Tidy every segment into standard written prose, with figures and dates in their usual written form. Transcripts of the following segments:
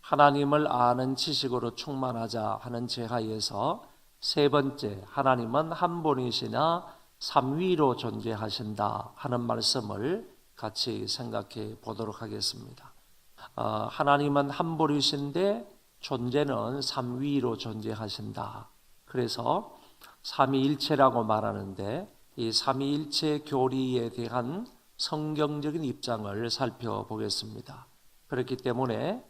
하나님을 아는 지식으로 충만하자 하는 제하에서 세 번째, 하나님은 한 분이시나 삼위로 존재하신다 하는 말씀을 같이 생각해 보도록 하겠습니다. 하나님은 한 분이신데 존재는 삼위로 존재하신다. 그래서 삼위일체라고 말하는데 이 삼위일체 교리에 대한 성경적인 입장을 살펴보겠습니다. 그렇기 때문에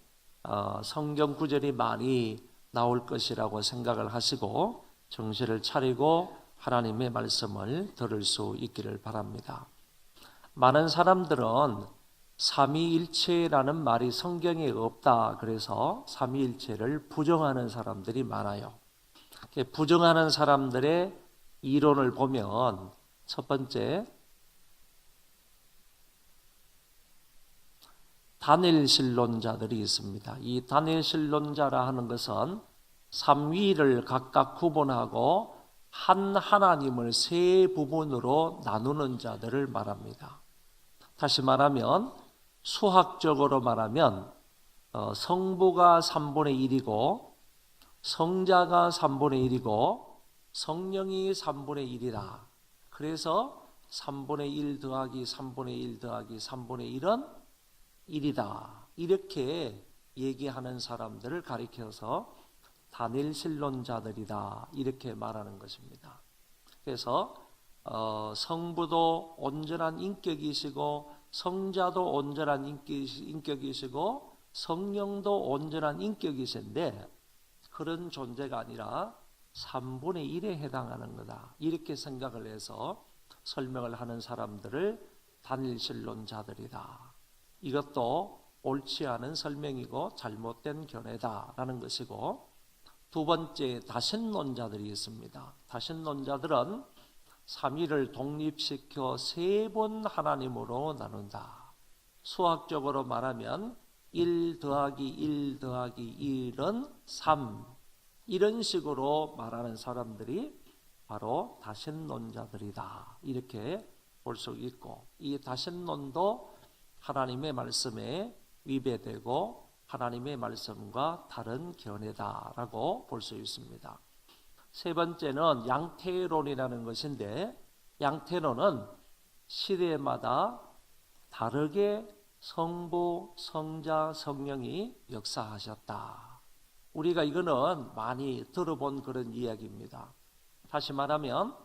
성경 구절이 많이 나올 것이라고 생각을 하시고 정신을 차리고 하나님의 말씀을 들을 수 있기를 바랍니다. 많은 사람들은 삼위일체라는 말이 성경에 없다 그래서 삼위일체를 부정하는 사람들이 많아요. 부정하는 사람들의 이론을 보면 첫 번째, 다닐신론자들이 있습니다. 이 다닐신론자라 하는 것은 삼위를 각각 구분하고 한 하나님을 세 부분으로 나누는 자들을 말합니다. 다시 말하면 수학적으로 말하면 성부가 3분의 1이고 성자가 3분의 1이고 성령이 3분의 1이다. 그래서 3분의 1 더하기 3분의 1 더하기 3분의 1은 1이다. 이렇게 얘기하는 사람들을 가리켜서 다닐신론자들이다. 이렇게 말하는 것입니다. 그래서 성부도 온전한 인격이시고 성자도 온전한 인격이시고 성령도 온전한 인격이신데 그런 존재가 아니라 3분의 1에 해당하는 거다. 이렇게 생각을 해서 설명을 하는 사람들을 다닐신론자들이다. 이것도 옳지 않은 설명이고 잘못된 견해다라는 것이고, 두 번째 다신론자들이 있습니다. 다신론자들은 삼위를 독립시켜 세 분 하나님으로 나눈다. 수학적으로 말하면 1 더하기 1 더하기 1은 3 이런 식으로 말하는 사람들이 바로 다신론자들이다. 이렇게 볼 수 있고, 이 다신론도 하나님의 말씀에 위배되고 하나님의 말씀과 다른 견해다라고 볼 수 있습니다. 세 번째는 양태론이라는 것인데, 양태론은 시대마다 다르게 성부, 성자, 성령이 역사하셨다. 우리가 이거는 많이 들어본 그런 이야기입니다. 다시 말하면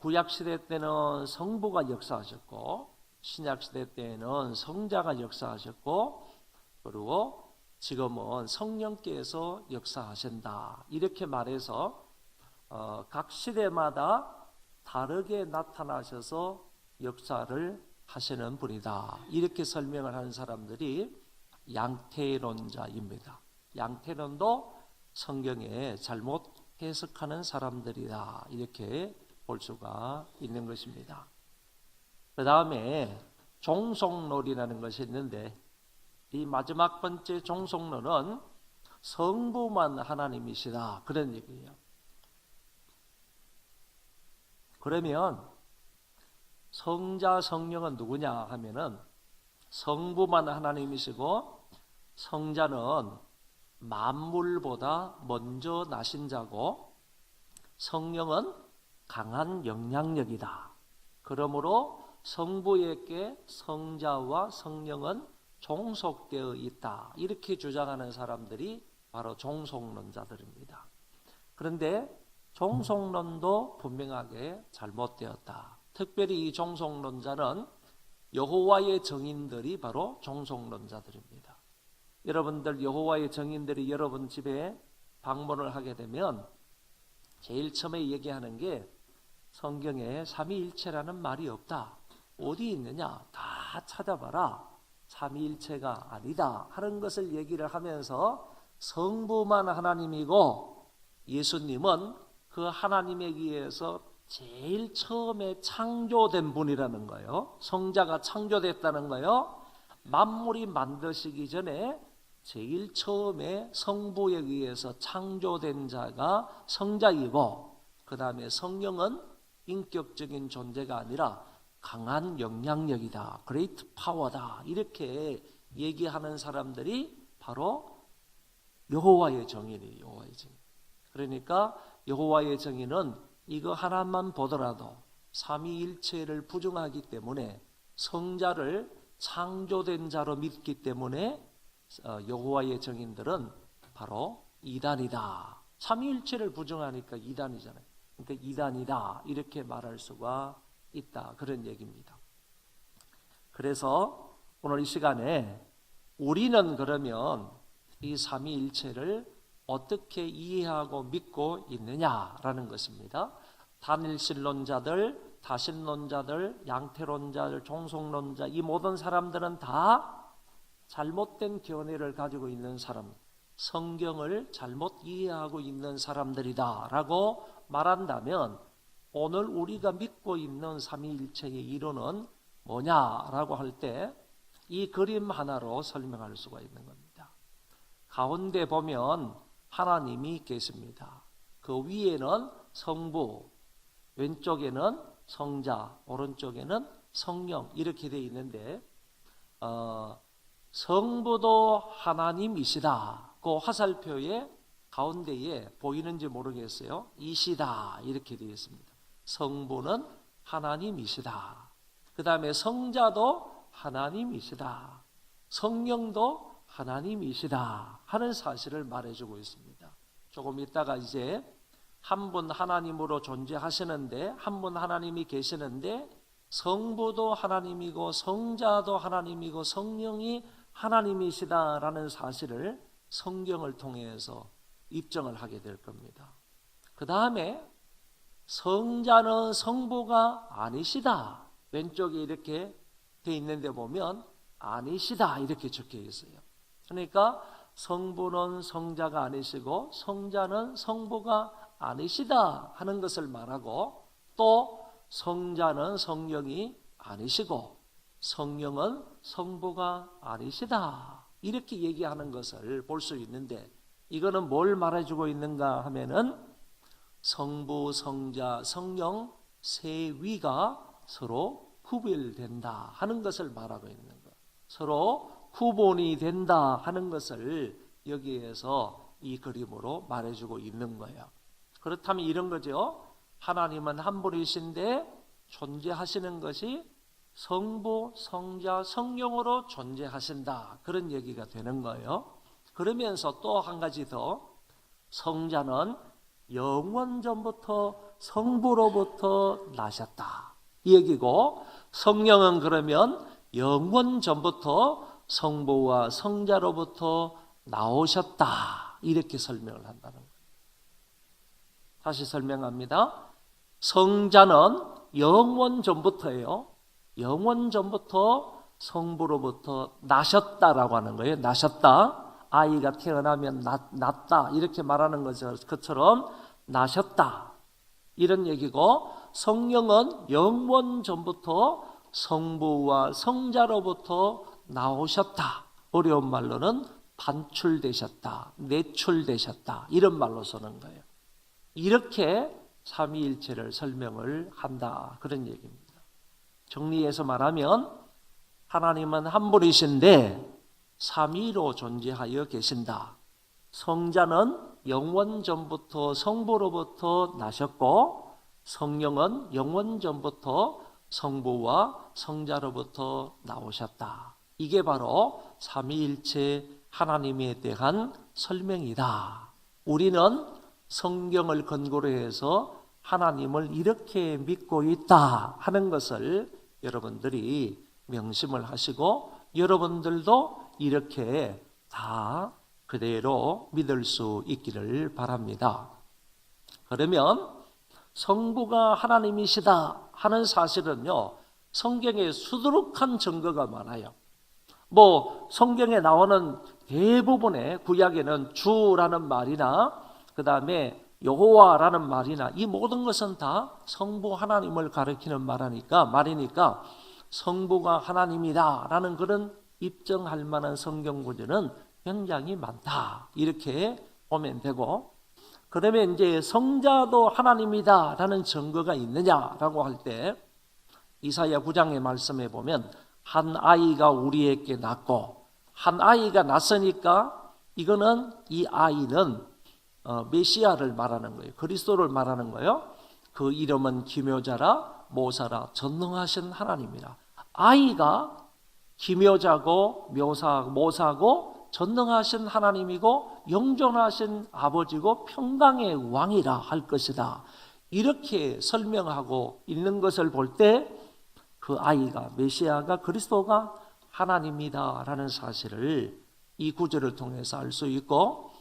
구약시대 때는 성부가 역사하셨고 신약시대 때에는 성자가 역사하셨고 그리고 지금은 성령께서 역사하신다. 이렇게 말해서 각 시대마다 다르게 나타나셔서 역사를 하시는 분이다. 이렇게 설명을 하는 사람들이 양태론자입니다. 양태론도 성경에 잘못 해석하는 사람들이다. 이렇게 볼 수가 있는 것입니다. 그 다음에 종속론이라는 것이 있는데, 이 마지막 번째 종속론은 성부만 하나님이시다. 그런 얘기예요. 그러면 성자, 성령은 누구냐 하면은 성부만 하나님이시고 성자는 만물보다 먼저 나신 자고 성령은 강한 영향력이다. 그러므로 성부에게 성자와 성령은 종속되어 있다. 이렇게 주장하는 사람들이 바로 종속론자들입니다. 그런데 종속론도 분명하게 잘못되었다. 특별히 이 종속론자는 여호와의 증인들이 바로 종속론자들입니다. 여러분들 여호와의 증인들이 여러분 집에 방문을 하게 되면 제일 처음에 얘기하는 게 성경에 삼위일체라는 말이 없다. 어디 있느냐? 다 찾아봐라. 삼위일체가 아니다 하는 것을 얘기를 하면서 성부만 하나님이고 예수님은 그 하나님에 의해서 제일 처음에 창조된 분이라는 거예요. 성자가 창조됐다는 거예요. 만물이 만드시기 전에 제일 처음에 성부에 의해서 창조된 자가 성자이고, 그 다음에 성령은 인격적인 존재가 아니라 강한 영향력이다. 그레이트 파워다. 이렇게 얘기하는 사람들이 바로 여호와의 정인이에요. 여호와의 정인. 그러니까 여호와의 정인은 이거 하나만 보더라도 삼위일체를 부정하기 때문에 성자를 창조된 자로 믿기 때문에 여호와의 정인들은 바로 이단이다. 삼위일체를 부정하니까 이단이잖아요. 그러니까 이단이다 이렇게 말할 수가 있다. 그런 얘기입니다. 그래서 오늘 이 시간에 우리는 그러면 이 삼위일체를 어떻게 이해하고 믿고 있느냐라는 것입니다. 단일신론자들, 다신론자들, 양태론자들, 종속론자 이 모든 사람들은 다 잘못된 견해를 가지고 있는 사람, 성경을 잘못 이해하고 있는 사람들이다라고 말한다면 오늘 우리가 믿고 있는 삼위일체의 이론은 뭐냐라고 할 때 이 그림 하나로 설명할 수가 있는 겁니다. 가운데 보면 하나님이 계십니다. 그 위에는 성부, 왼쪽에는 성자, 오른쪽에는 성령 이렇게 되어 있는데 성부도 하나님이시다. 그 화살표의 가운데에 보이는지 모르겠어요. 이시다 이렇게 되어 있습니다. 성부는 하나님이시다. 그 다음에 성자도 하나님이시다. 성령도 하나님이시다 하는 사실을 말해주고 있습니다. 조금 있다가 이제 한 분 하나님으로 존재하시는데 한 분 하나님이 계시는데 성부도 하나님이고 성자도 하나님이고 성령이 하나님이시다라는 사실을 성경을 통해서 입증을 하게 될 겁니다. 그 다음에 성자는 성부가 아니시다. 왼쪽에 이렇게 돼 있는데 보면 아니시다 이렇게 적혀 있어요. 그러니까 성부는 성자가 아니시고 성자는 성부가 아니시다 하는 것을 말하고 또 성자는 성령이 아니시고 성령은 성부가 아니시다 이렇게 얘기하는 것을 볼 수 있는데 이거는 뭘 말해주고 있는가 하면은 성부, 성자, 성령 세 위가 서로 구별된다 하는 것을 말하고 있는 것. 서로 구분이 된다 하는 것을 여기에서 이 그림으로 말해주고 있는 거예요. 그렇다면 이런 거죠. 하나님은 한 분이신데 존재하시는 것이 성부, 성자, 성령으로 존재하신다. 그런 얘기가 되는 거예요. 그러면서 또 한 가지 더 성자는 영원 전부터 성부로부터 나셨다. 이 얘기고 성령은 그러면 영원 전부터 성부와 성자로부터 나오셨다. 이렇게 설명을 한다는 거예요. 다시 설명합니다. 성자는 영원 전부터예요. 영원 전부터 성부로부터 나셨다라고 하는 거예요. 나셨다. 아이가 태어나면 낳다 이렇게 말하는 것처럼 나셨다 이런 얘기고 성령은 영원 전부터 성부와 성자로부터 나오셨다. 어려운 말로는 반출되셨다, 내출되셨다 이런 말로 쓰는 거예요. 이렇게 삼위일체를 설명을 한다 그런 얘기입니다. 정리해서 말하면 하나님은 한 분이신데 삼위로 존재하여 계신다. 성자는 영원 전부터 성부로부터 나셨고 성령은 영원 전부터 성부와 성자로부터 나오셨다. 이게 바로 삼위일체 하나님에 대한 설명이다. 우리는 성경을 근거로 해서 하나님을 이렇게 믿고 있다 하는 것을 여러분들이 명심을 하시고 여러분들도 이렇게 다 그대로 믿을 수 있기를 바랍니다. 그러면 성부가 하나님이시다 하는 사실은요, 성경에 수두룩한 증거가 많아요. 성경에 나오는 대부분의 구약에는 주라는 말이나 그 다음에 여호와라는 말이나 이 모든 것은 다 성부 하나님을 가리키는 말이니까 성부가 하나님이다 라는 그런 입증할 만한 성경 구절은 굉장히 많다 이렇게 보면 되고 그러면 이제 성자도 하나님이다 라는 증거가 있느냐라고 할 때 이사야 9장의 말씀에 보면 한 아이가 우리에게 낳고 한 아이가 났으니까 이거는 이 아이는 메시아를 말하는 거예요. 그리스도를 말하는 거예요. 그 이름은 기묘자라 모사라 전능하신 하나님이라. 아이가 기묘자고 모사고 전능하신 하나님이고 영존하신 아버지고 평강의 왕이라 할 것이다. 이렇게 설명하고 있는 것을 볼 때 그 아이가 메시아가 그리스도가 하나님이다라는 사실을 이 구절을 통해서 알 수 있고,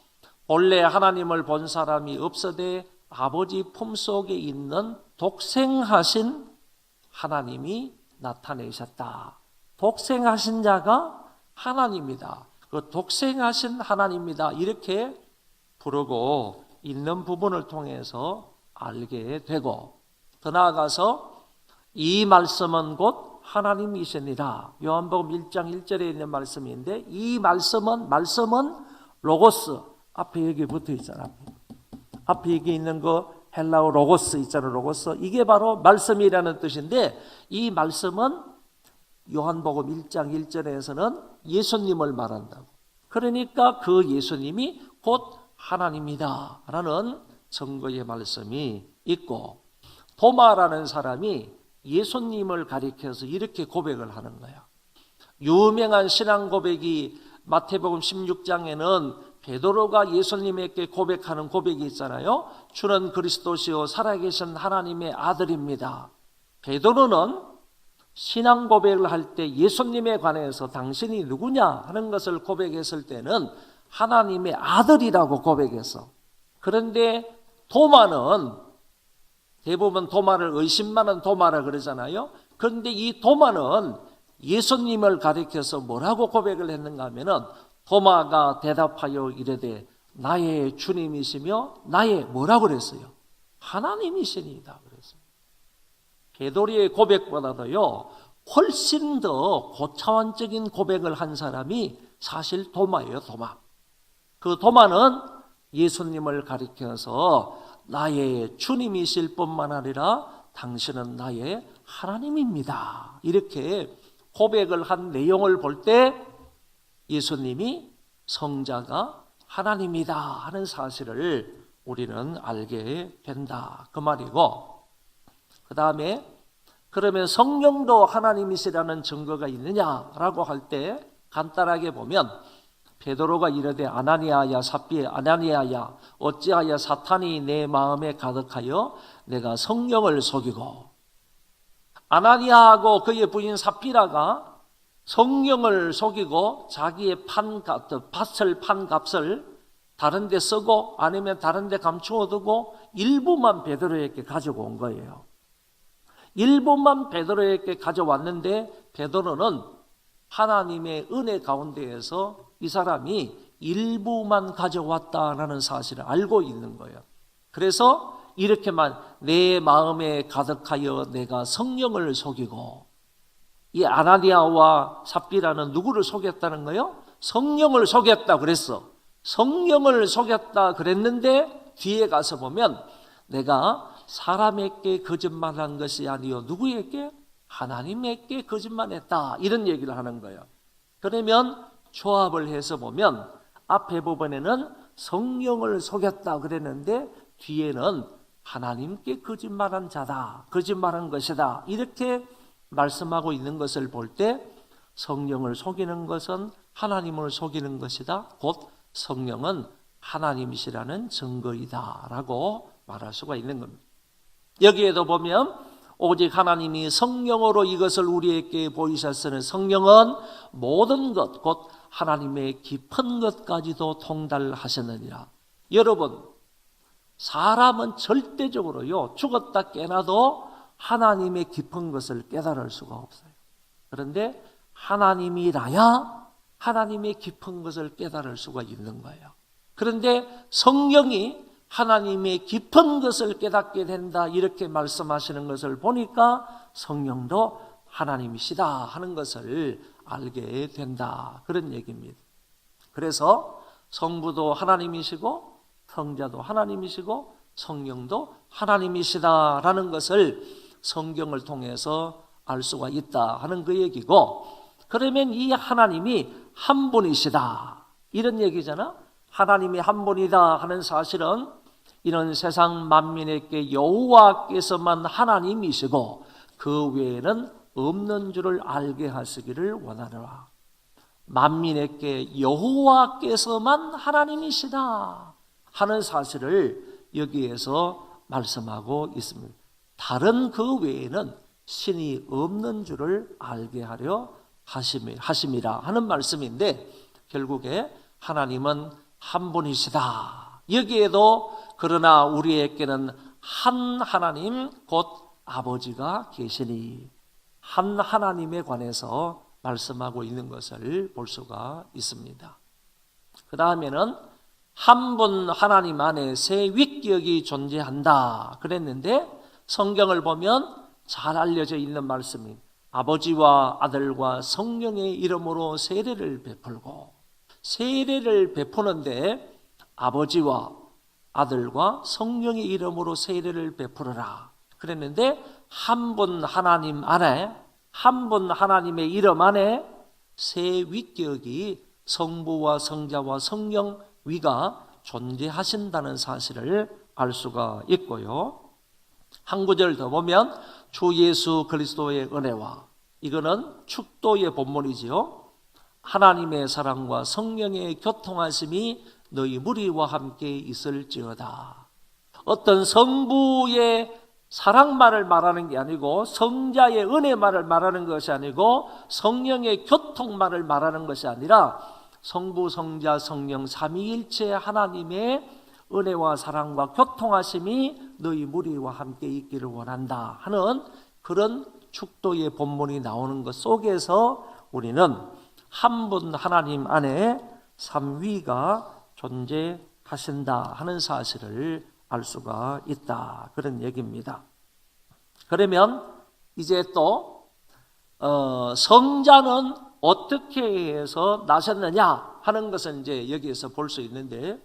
본래 하나님을 본 사람이 없어되 아버지 품속에 있는 독생하신 하나님이 나타내셨다. 독생하신 자가 하나님이다. 그 독생하신 하나님이다. 이렇게 부르고 있는 부분을 통해서 알게 되고, 더 나아가서 이 말씀은 곧 하나님이시니라. 요한복음 1장 1절에 있는 말씀인데, 이 말씀은 로고스, 앞에 여기 붙어 있잖아. 앞에 여기 있는 거 헬라어 로고스 있잖아. 로고스, 이게 바로 말씀이라는 뜻인데, 이 말씀은 요한복음 1장 1절에서는 예수님을 말한다고. 그러니까 그 예수님이 곧 하나님이다 라는 증거의 말씀이 있고, 도마라는 사람이 예수님을 가리켜서 이렇게 고백을 하는 거야. 유명한 신앙 고백이 마태복음 16장에는 베드로가 예수님에게 고백하는 고백이 있잖아요. 주는 그리스도시요 살아계신 하나님의 아들입니다. 베드로는 신앙 고백을 할 때 예수님에 관해서 당신이 누구냐 하는 것을 고백했을 때는 하나님의 아들이라고 고백했어. 그런데 도마는 대부분 도마를 의심많은 도마라 그러잖아요. 그런데 이 도마는 예수님을 가리켜서 뭐라고 고백을 했는가 하면은, 도마가 대답하여 이르되 나의 주님이시며 나의 뭐라고 그랬어요? 하나님이시니이다 그랬어요. 베드로의 고백보다도요 훨씬 더 고차원적인 고백을 한 사람이 사실 도마예요. 도마. 그 도마는 예수님을 가리켜서 나의 주님이실 뿐만 아니라 당신은 나의 하나님입니다. 이렇게 고백을 한 내용을 볼 때 예수님이 성자가 하나님이다 하는 사실을 우리는 알게 된다 그 말이고, 그 다음에 그러면 성령도 하나님이시라는 증거가 있느냐라고 할 때 간단하게 보면, 베드로가 이르되 아나니아야 아나니아야 어찌하여 사탄이 내 마음에 가득하여 내가 성령을 속이고, 아나니아하고 그의 부인 삽비라가 성령을 속이고 자기의 밭을 판 값을 다른 데 쓰고 아니면 다른 데 감추어 두고 일부만 베드로에게 가지고 온 거예요. 일부만 베드로에게 가져왔는데 베드로는 하나님의 은혜 가운데에서 이 사람이 일부만 가져왔다라는 사실을 알고 있는 거예요. 그래서 이렇게만 내 마음에 가득하여 내가 성령을 속이고, 이 아나니아와 삽비라는 누구를 속였다는 거예요? 성령을 속였다 그랬어. 성령을 속였다 그랬는데 뒤에 가서 보면 내가 사람에게 거짓말한 것이 아니요 누구에게? 하나님에게 거짓말했다 이런 얘기를 하는 거예요. 그러면 조합을 해서 보면 앞에 부분에는 성령을 속였다 그랬는데 뒤에는 하나님께 거짓말한 자다, 거짓말한 것이다 이렇게 말씀하고 있는 것을 볼 때 성령을 속이는 것은 하나님을 속이는 것이다. 곧 성령은 하나님이시라는 증거이다 라고 말할 수가 있는 겁니다. 여기에도 보면 오직 하나님이 성령으로 이것을 우리에게 보이셨으니 성령은 모든 것 곧 하나님의 깊은 것까지도 통달하셨느니라. 여러분, 사람은 절대적으로요 죽었다 깨나도 하나님의 깊은 것을 깨달을 수가 없어요. 그런데 하나님이라야 하나님의 깊은 것을 깨달을 수가 있는 거예요. 그런데 성령이 하나님의 깊은 것을 깨닫게 된다 이렇게 말씀하시는 것을 보니까 성령도 하나님이시다 하는 것을 알게 된다 그런 얘기입니다. 그래서 성부도 하나님이시고 성자도 하나님이시고 성령도 하나님이시다라는 것을 성경을 통해서 알 수가 있다 하는 그 얘기고, 그러면 이 하나님이 한 분이시다 이런 얘기잖아. 하나님이 한 분이다 하는 사실은 이런 세상 만민에게 여호와께서만 하나님이시고 그 외에는 없는 줄을 알게 하시기를 원하노라. 만민에게 여호와께서만 하나님이시다 하는 사실을 여기에서 말씀하고 있습니다. 다른 그 외에는 신이 없는 줄을 알게 하려 하심이라 하는 말씀인데, 결국에 하나님은 한 분이시다. 여기에도 그러나 우리에게는 한 하나님 곧 아버지가 계시니, 한 하나님에 관해서 말씀하고 있는 것을 볼 수가 있습니다. 그 다음에는 한 분 하나님 안에 세 위격이 존재한다 그랬는데, 성경을 보면 잘 알려져 있는 말씀이 아버지와 아들과 성령의 이름으로 세례를 베풀고, 세례를 베푸는데 아버지와 아들과 성령의 이름으로 세례를 베풀어라 그랬는데, 한 분 하나님 안에, 한 분 하나님의 이름 안에 세 위격이 성부와 성자와 성령 위가 존재하신다는 사실을 알 수가 있고요. 한 구절 더 보면 주 예수 그리스도의 은혜와, 이거는 축도의 본문이지요. 하나님의 사랑과 성령의 교통하심이 너희 무리와 함께 있을지어다. 어떤 성부의 사랑만을 말하는 게 아니고, 성자의 은혜만을 말하는 것이 아니고, 성령의 교통만을 말하는 것이 아니라 성부, 성자, 성령 삼위일체 하나님의 은혜와 사랑과 교통하심이 너희 무리와 함께 있기를 원한다 하는 그런 축도의 본문이 나오는 것 속에서 우리는 한 분 하나님 안에 삼위가 존재하신다 하는 사실을 알 수가 있다, 그런 얘기입니다. 그러면 이제 또 성자는 어떻게 해서 나셨느냐 하는 것은 이제 여기에서 볼 수 있는데,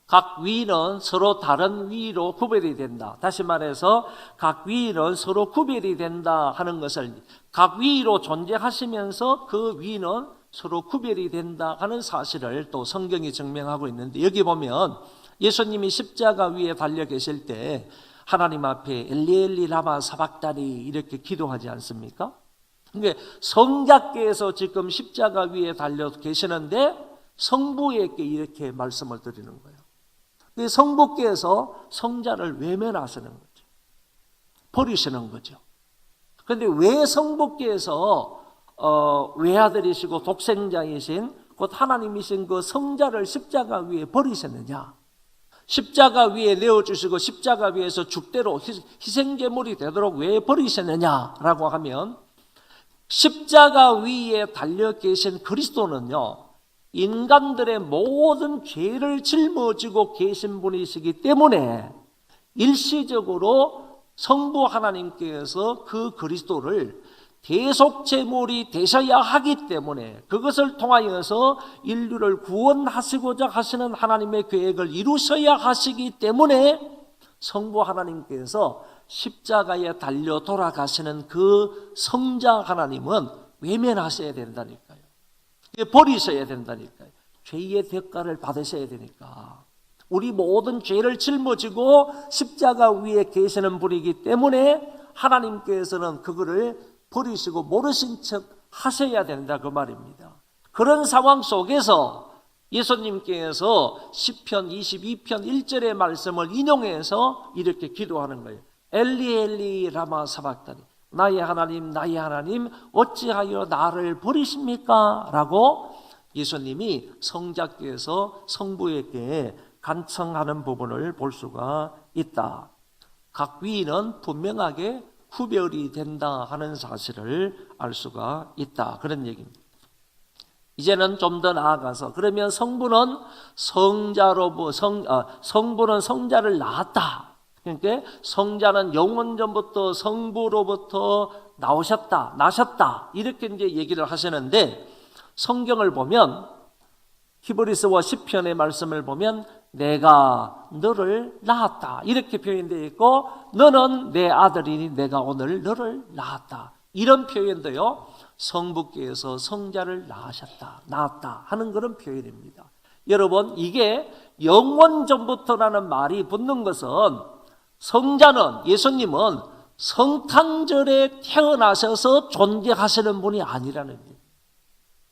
각 위는 서로 다른 위로 구별이 된다. 다시 말해서 각 위는 서로 구별이 된다 하는 것을, 각 위로 존재하시면서 그 위는 서로 구별이 된다 하는 사실을 또 성경이 증명하고 있는데, 여기 보면 예수님이 십자가 위에 달려 계실 때 하나님 앞에 엘리 엘리 라마 사박다니 이렇게 기도하지 않습니까? 그러니까 성자께서 지금 십자가 위에 달려 계시는데 성부에게 이렇게 말씀을 드리는 거예요. 성부께서 성자를 외면하시는 거죠. 버리시는 거죠. 그런데 왜 성부께서 외아들이시고 독생자이신 곧 하나님이신 그 성자를 십자가 위에 버리셨느냐? 십자가 위에 내어주시고 십자가 위에서 죽대로 희생제물이 되도록 왜 버리셨느냐라고 하면, 십자가 위에 달려 계신 그리스도는요, 인간들의 모든 죄를 짊어지고 계신 분이시기 때문에 일시적으로 성부 하나님께서 그 그리스도를 대속제물이 되셔야 하기 때문에, 그것을 통하여서 인류를 구원하시고자 하시는 하나님의 계획을 이루셔야 하시기 때문에 성부 하나님께서 십자가에 달려 돌아가시는 그 성자 하나님은 외면하셔야 된다니까요. 버리셔야 된다니까요. 죄의 대가를 받으셔야 되니까. 우리 모든 죄를 짊어지고 십자가 위에 계시는 분이기 때문에 하나님께서는 그거를 버리시고 모르신 척 하셔야 된다 그 말입니다. 그런 상황 속에서 예수님께서 시편 22편 1절의 말씀을 인용해서 이렇게 기도하는 거예요. 엘리 엘리 라마 사박다니, 나의 하나님 어찌하여 나를 버리십니까? 라고 예수님이 성자께서 성부에게 간청하는 부분을 볼 수가 있다. 각 위는 분명하게 구별이 된다 하는 사실을 알 수가 있다, 그런 얘기입니다. 이제는 좀 더 나아가서, 그러면 성부는 성부는 성자를 낳았다. 그러니까 성자는 영원전부터 성부로부터 나셨다 이렇게 이제 얘기를 하시는데, 성경을 보면 히브리서와 시편의 말씀을 보면 내가 너를 낳았다. 이렇게 표현되어 있고 너는 내 아들이니 내가 오늘 너를 낳았다. 이런 표현도요. 성부께서 성자를 낳았다 하는 그런 표현입니다. 여러분 이게 영원 전부터라는 말이 붙는 것은 성자는 예수님은 성탄절에 태어나셔서 존재하시는 분이 아니라는 거예요.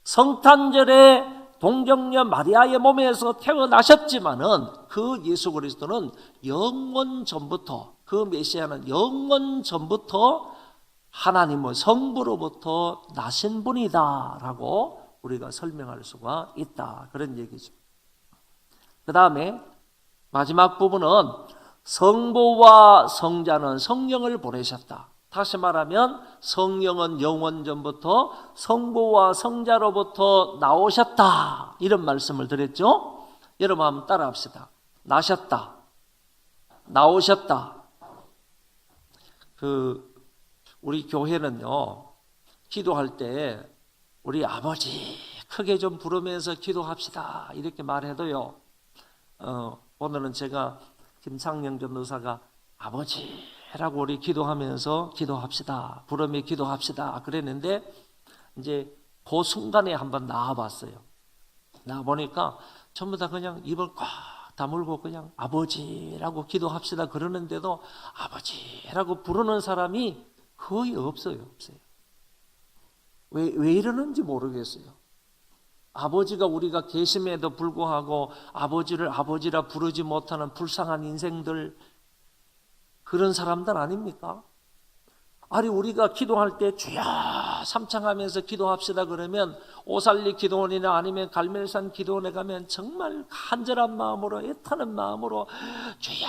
성탄절에 동정녀 마리아의 몸에서 태어나셨지만은 그 예수 그리스도는 영원 전부터 그 메시아는 영원 전부터 하나님의 성부로부터 나신 분이다라고 우리가 설명할 수가 있다. 그런 얘기죠. 그 다음에 마지막 부분은 성부와 성자는 성령을 보내셨다. 다시 말하면 성령은 영원 전부터 성부와 성자로부터 나오셨다. 이런 말씀을 드렸죠. 여러분 한번 따라합시다. 나셨다. 나오셨다. 우리 교회는요, 기도할 때 우리 아버지 크게 좀 부르면서 기도합시다. 이렇게 말해도요, 오늘은 제가 김상영 전도사가 아버지라고 우리 기도하면서 기도합시다. 부르며 기도합시다. 그랬는데 이제 그 순간에 한번 나와봤어요. 나와보니까 전부 다 그냥 입을 꽉 다물고 그냥 아버지라고 기도합시다. 그러는데도 아버지라고 부르는 사람이 거의 없어요. 왜 이러는지 모르겠어요. 아버지가 우리가 계심에도 불구하고 아버지를 아버지라 부르지 못하는 불쌍한 인생들, 그런 사람들 아닙니까? 아니 우리가 기도할 때 주여 삼창하면서 기도합시다 그러면 오살리 기도원이나 아니면 갈멜산 기도원에 가면 정말 간절한 마음으로 애타는 마음으로 주여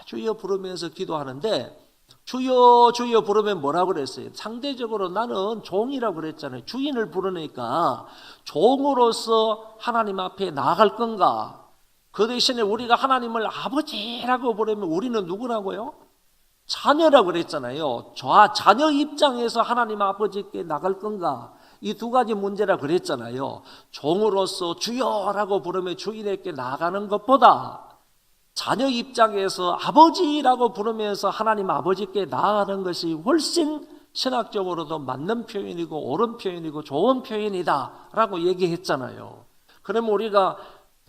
주여 부르면서 기도하는데, 주여 주여 부르면 뭐라고 그랬어요? 상대적으로 나는 종이라고 그랬잖아요. 주인을 부르니까 종으로서 하나님 앞에 나아갈 건가? 그 대신에 우리가 하나님을 아버지라고 부르면 우리는 누구라고요? 자녀라고 그랬잖아요. 자녀 입장에서 하나님 아버지께 나갈 건가? 이 두 가지 문제라 그랬잖아요. 종으로서 주여라고 부르면 주인에게 나가는 것보다 자녀 입장에서 아버지라고 부르면서 하나님 아버지께 나아가는 것이 훨씬 신학적으로도 맞는 표현이고 옳은 표현이고 좋은 표현이다라고 얘기했잖아요. 그러면 우리가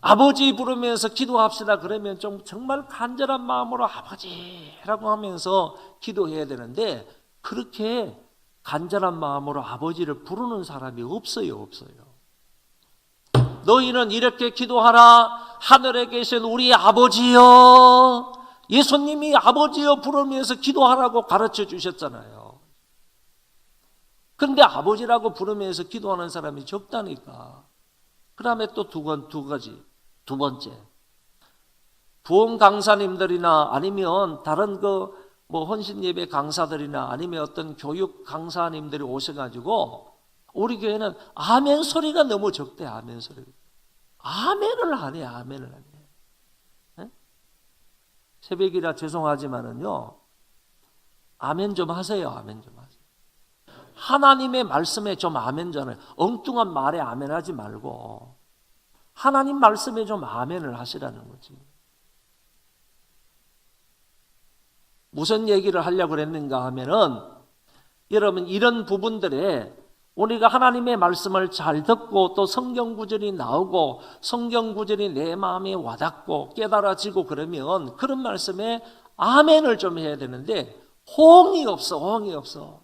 아버지 부르면서 기도합시다 그러면 좀 정말 간절한 마음으로 아버지라고 하면서 기도해야 되는데, 그렇게 간절한 마음으로 아버지를 부르는 사람이 없어요. 너희는 이렇게 기도하라. 하늘에 계신 우리 아버지여. 예수님이 아버지여 부르면서 기도하라고 가르쳐 주셨잖아요. 그런데 아버지라고 부르면서 기도하는 사람이 적다니까. 그 다음에 또 두 번째, 부흥 강사님들이나 아니면 다른 헌신 예배 강사들이나 아니면 어떤 교육 강사님들이 오셔가지고 우리 교회는 아멘 소리가 너무 적대. 아멘 소리가. 아멘을 안 해. 네? 새벽이라 죄송하지만은요, 아멘 좀 하세요. 아멘 좀 하세요. 하나님의 말씀에 좀 아멘 좀 해요. 엉뚱한 말에 아멘 하지 말고 하나님 말씀에 좀 아멘을 하시라는 거지. 무슨 얘기를 하려고 그랬는가 하면은, 여러분 이런 부분들에 우리가 하나님의 말씀을 잘 듣고 또 성경 구절이 나오고 성경 구절이 내 마음에 와닿고 깨달아지고 그러면 그런 말씀에 아멘을 좀 해야 되는데 호응이 없어.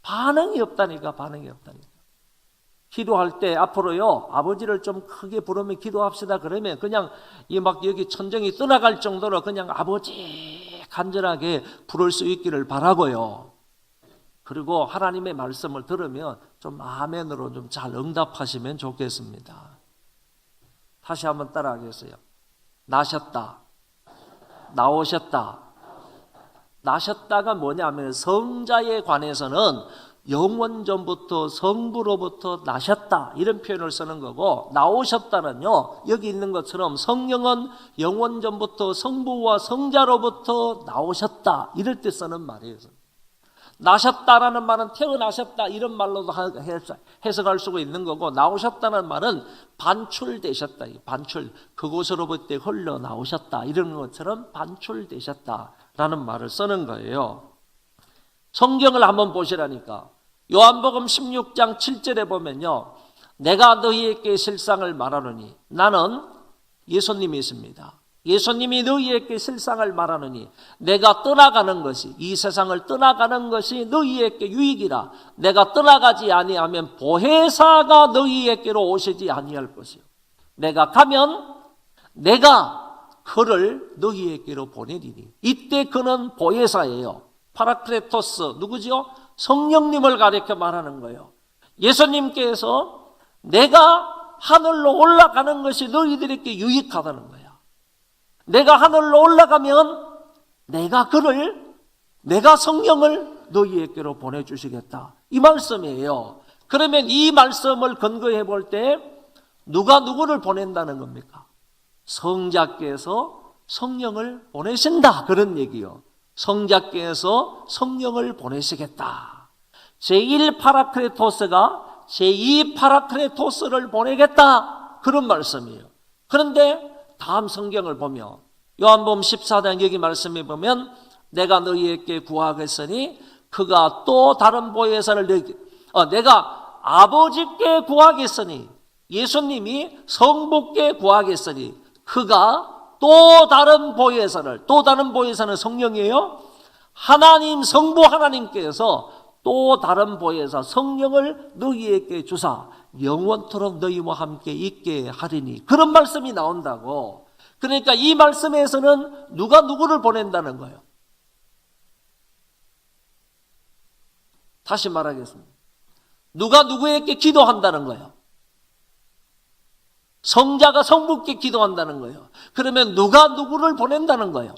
반응이 없다니까. 기도할 때 앞으로요, 아버지를 좀 크게 부르면 기도합시다 그러면 그냥 여기 천정이 떠나갈 정도로 그냥 아버지 간절하게 부를 수 있기를 바라고요. 그리고 하나님의 말씀을 들으면 좀 아멘으로 좀 잘 응답하시면 좋겠습니다. 다시 한번 따라하겠어요. 나셨다. 나오셨다. 나셨다가 뭐냐면 성자에 관해서는 영원 전부터 성부로부터 나셨다 이런 표현을 쓰는 거고, 나오셨다는요 여기 있는 것처럼 성령은 영원 전부터 성부와 성자로부터 나오셨다 이럴 때 쓰는 말이에요. 나셨다라는 말은 태어나셨다 이런 말로도 해석할 수가 있는 거고, 나오셨다는 말은 반출되셨다, 반출, 그곳으로부터 흘러나오셨다 이런 것처럼 반출되셨다라는 말을 쓰는 거예요. 성경을 한번 보시라니까. 요한복음 16장 7절에 보면요, 내가 너희에게 실상을 말하노니, 나는 예수님이 있습니다. 예수님이 너희에게 실상을 말하노니 내가 떠나가는 것이, 이 세상을 떠나가는 것이 너희에게 유익이라. 내가 떠나가지 아니하면 보혜사가 너희에게로 오시지 아니할 것이요, 내가 가면 내가 그를 너희에게로 보내리니. 이때 그는 보혜사예요. 파라크레토스, 누구지요? 성령님을 가리켜 말하는 거예요. 예수님께서 내가 하늘로 올라가는 것이 너희들에게 유익하다는 거예요. 내가 하늘로 올라가면 내가 성령을 너희에게로 보내주시겠다, 이 말씀이에요. 그러면 이 말씀을 근거해 볼 때 누가 누구를 보낸다는 겁니까? 성자께서 성령을 보내신다, 그런 얘기요. 성자께서 성령을 보내시겠다. 제1 파라크레토스가 제2 파라크레토스를 보내겠다, 그런 말씀이에요. 그런데 다음 성경을 보면 요한복음 14장 여기 말씀에 보면 내가 너희에게 구하겠으니 그가 또 다른 보혜사를 내가 아버지께 구하겠으니, 예수님이 성부께 구하겠으니 그가 또 다른 보혜사는 성령이에요. 하나님, 성부 하나님께서 또 다른 보혜사 성령을 너희에게 주사 영원토록 너희와 함께 있게 하리니, 그런 말씀이 나온다고. 그러니까 이 말씀에서는 누가 누구를 보낸다는 거예요. 다시 말하겠습니다. 누가 누구에게 기도한다는 거예요. 성자가 성부께 기도한다는 거예요. 그러면 누가 누구를 보낸다는 거예요.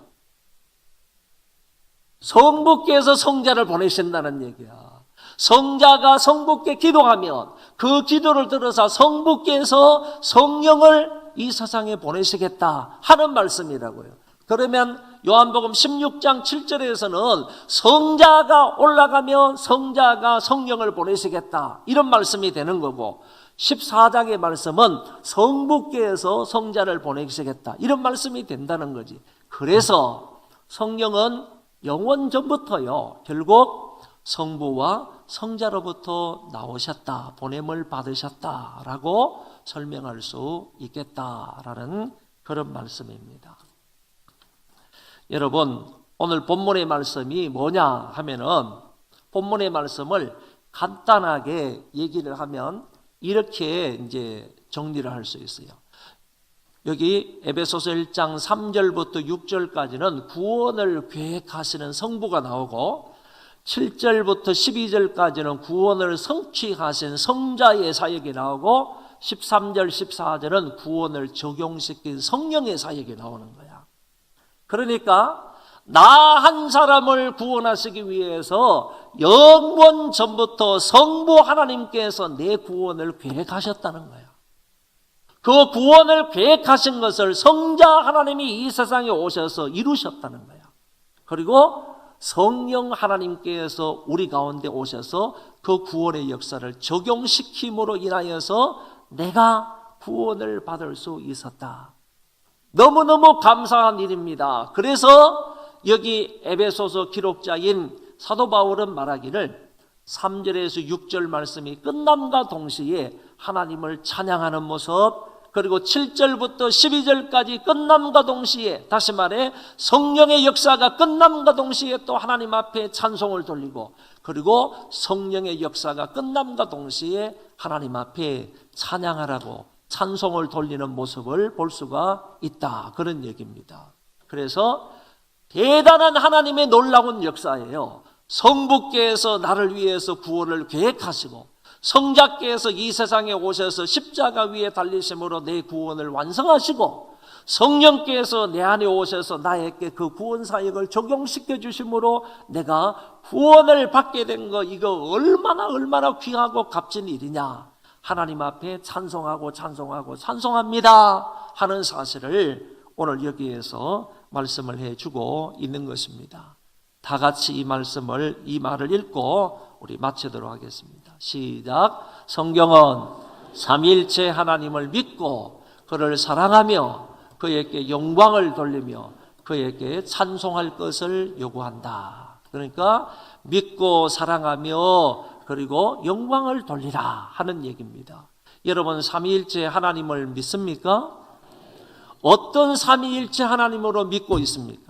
성부께서 성자를 보내신다는 얘기야. 성자가 성부께 기도하면 그 기도를 들어서 성부께서 성령을 이 세상에 보내시겠다 하는 말씀이라고요. 그러면 요한복음 16장 7절에서는 성자가 올라가면 성자가 성령을 보내시겠다, 이런 말씀이 되는 거고, 14장의 말씀은 성부께서 성자를 보내시겠다, 이런 말씀이 된다는 거지. 그래서 성령은 영원 전부터요, 결국 성부와 성자로부터 나오셨다, 보냄을 받으셨다라고 설명할 수 있겠다라는 그런 말씀입니다. 여러분, 오늘 본문의 말씀이 뭐냐 하면은, 본문의 말씀을 간단하게 얘기를 하면 이렇게 이제 정리를 할 수 있어요. 여기 에베소서 1장 3절부터 6절까지는 구원을 계획하시는 성부가 나오고, 7절부터 12절까지는 구원을 성취하신 성자의 사역이 나오고, 13절, 14절은 구원을 적용시킨 성령의 사역이 나오는 거야. 그러니까 나 한 사람을 구원하시기 위해서 영원 전부터 성부 하나님께서 내 구원을 계획하셨다는 거야. 그 구원을 계획하신 것을 성자 하나님이 이 세상에 오셔서 이루셨다는 거야. 그리고 성령 하나님께서 우리 가운데 오셔서 그 구원의 역사를 적용시킴으로 인하여서 내가 구원을 받을 수 있었다. 너무너무 감사한 일입니다. 그래서 여기 에베소서 기록자인 사도 바울은 말하기를 3절에서 6절 말씀이 끝남과 동시에 하나님을 찬양하는 모습, 그리고 7절부터 12절까지 끝남과 동시에, 다시 말해 성령의 역사가 끝남과 동시에 또 하나님 앞에 찬송을 돌리고, 그리고 성령의 역사가 끝남과 동시에 하나님 앞에 찬양하라고 찬송을 돌리는 모습을 볼 수가 있다, 그런 얘기입니다. 그래서 대단한 하나님의 놀라운 역사예요. 성부께서 나를 위해서 구원을 계획하시고, 성자께서 이 세상에 오셔서 십자가 위에 달리심으로 내 구원을 완성하시고, 성령께서 내 안에 오셔서 나에게 그 구원 사역을 적용시켜 주심으로 내가 구원을 받게 된 거, 이거 얼마나 귀하고 값진 일이냐. 하나님 앞에 찬송합니다 하는 사실을 오늘 여기에서 말씀을 해주고 있는 것입니다. 다 같이 이 말을 읽고 우리 마치도록 하겠습니다. 시작. 성경은 삼위일체 하나님을 믿고 그를 사랑하며 그에게 영광을 돌리며 그에게 찬송할 것을 요구한다. 그러니까 믿고 사랑하며 그리고 영광을 돌리라 하는 얘기입니다. 여러분 삼위일체 하나님을 믿습니까? 어떤 삼위일체 하나님으로 믿고 있습니까?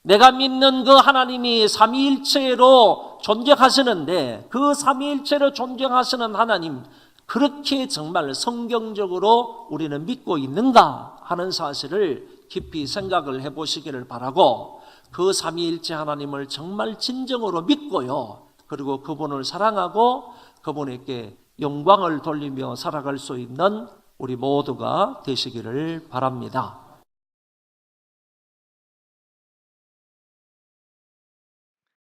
내가 믿는 그 하나님이 삼위일체로 존재하시는데 그 삼위일체로 존재하시는 하나님 그렇게 정말 성경적으로 우리는 믿고 있는가 하는 사실을 깊이 생각을 해보시기를 바라고 그 삼위일체 하나님을 정말 진정으로 믿고요. 그리고 그분을 사랑하고 그분에게 영광을 돌리며 살아갈 수 있는 우리 모두가 되시기를 바랍니다.